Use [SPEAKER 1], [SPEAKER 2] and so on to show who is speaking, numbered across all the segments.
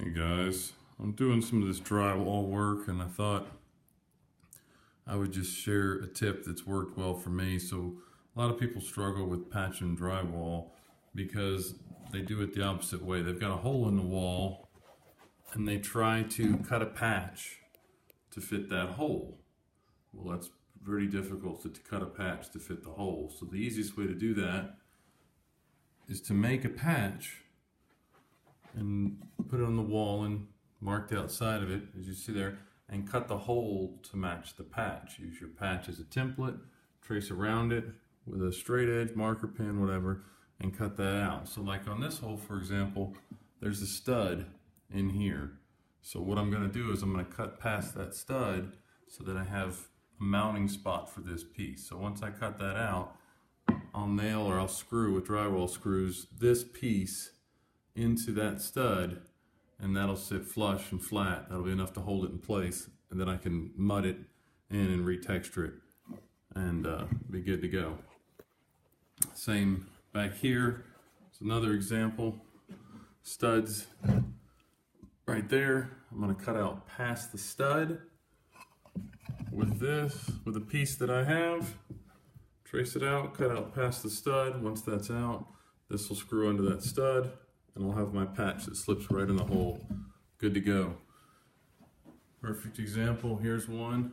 [SPEAKER 1] Hey guys, I'm doing some of this drywall work and I thought I would just share a tip that's worked well for me. So a lot of people struggle with patching drywall because they do it the opposite way. They've got a hole in the wall and they try to cut a patch to fit that hole. Well, that's very difficult to cut a patch to fit the hole. So the easiest way to do that is to make a patch and put it on the wall and mark the outside of it, as you see there, and cut the hole to match the patch. Use your patch as a template, trace around it with a straight edge, marker pen, whatever, and cut that out. So like on this hole, for example, there's a stud in here. So what I'm going to do is I'm going to cut past that stud so that I have a mounting spot for this piece. So once I cut that out, I'll nail or I'll screw with drywall screws this piece into that stud, and that'll sit flush and flat. That'll be enough to hold it in place, and then I can mud it in and retexture it and be good to go. Same back here. It's another example. Studs right there. I'm going to cut out past the stud with a piece that I have. Trace it out, cut out past the stud. Once that's out, this will screw under that stud, and I'll have my patch that slips right in the hole. Good to go. Perfect example. Here's one.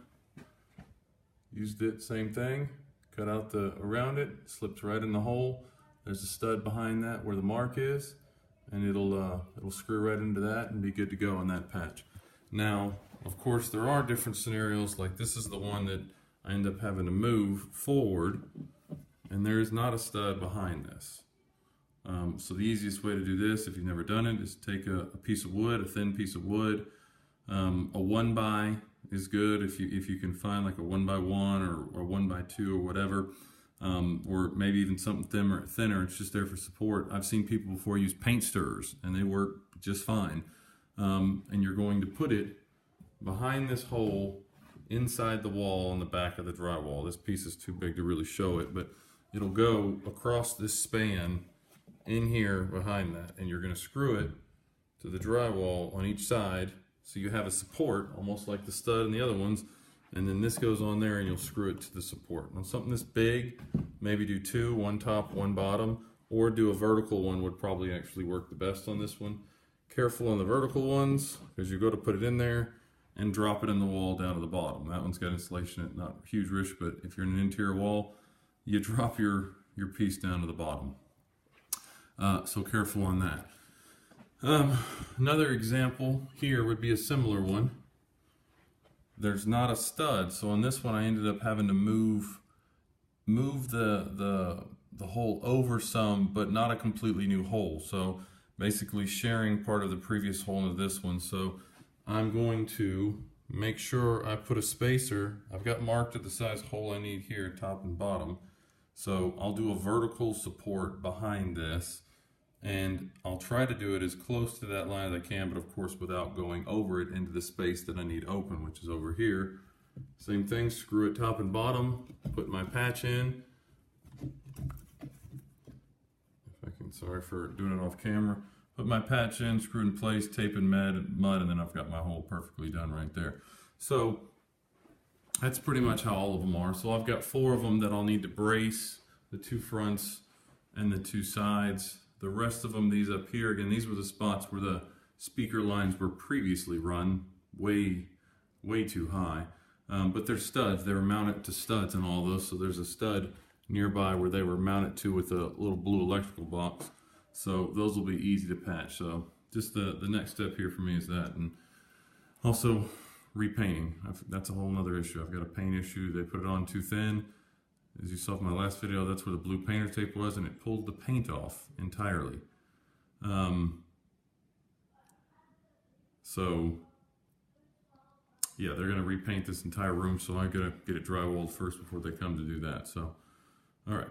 [SPEAKER 1] Used it, same thing. Cut out the around it, slips right in the hole. There's a stud behind that where the mark is, and it'll screw right into that and be good to go on that patch. Now, of course, there are different scenarios. Like this is the one that I end up having to move forward, and there is not a stud behind this. So the easiest way to do this, if you've never done it, is take a piece of wood, a thin piece of wood. A 1x is good if you can find like a 1x1 or 1x2 or whatever, or maybe even something thinner. It's just there for support. I've seen people before use paint stirrers, and they work just fine. And you're going to put it behind this hole inside the wall on the back of the drywall. This piece is too big to really show it, but it'll go across this span in here behind that, and you're going to screw it to the drywall on each side so you have a support almost like the stud and the other ones, and then this goes on there and you'll screw it to the support. On something this big, maybe do two, one top, one bottom, or do a vertical one would probably actually work the best on this one. Careful on the vertical ones because you go to put it in there and drop it in the wall down to the bottom. That one's got insulation in it, not a huge risk, but if you're in an interior wall, you drop your piece down to the bottom. So careful on that. Another example here would be a similar one. There's not a stud, so on this one I ended up having to move the hole over some, but not a completely new hole. So basically sharing part of the previous hole into this one. So I'm going to make sure I put a spacer. I've got marked at the size hole I need here, top and bottom. So I'll do a vertical support behind this, and I'll try to do it as close to that line as I can, but of course without going over it into the space that I need open, which is over here. Same thing, screw it top and bottom, put my patch in. Sorry for doing it off camera. Put my patch in, screw in place, tape and mud, and then I've got my hole perfectly done right there. So that's pretty much how all of them are. So I've got 4 of them that I'll need to brace, the 2 fronts and the 2 sides. The rest of them, these up here, again, these were the spots where the speaker lines were previously run, way too high. But they're studs. They were mounted to studs and all those. So there's a stud nearby where they were mounted to with a little blue electrical box. So those will be easy to patch. So just the next step here for me is that. And also repainting. That's a whole nother issue. I've got a paint issue. They put it on too thin. As you saw from my last video, that's where the blue painter tape was, and it pulled the paint off entirely. So yeah, they're going to repaint this entire room, so I got to get it drywalled first before they come to do that. So, all right.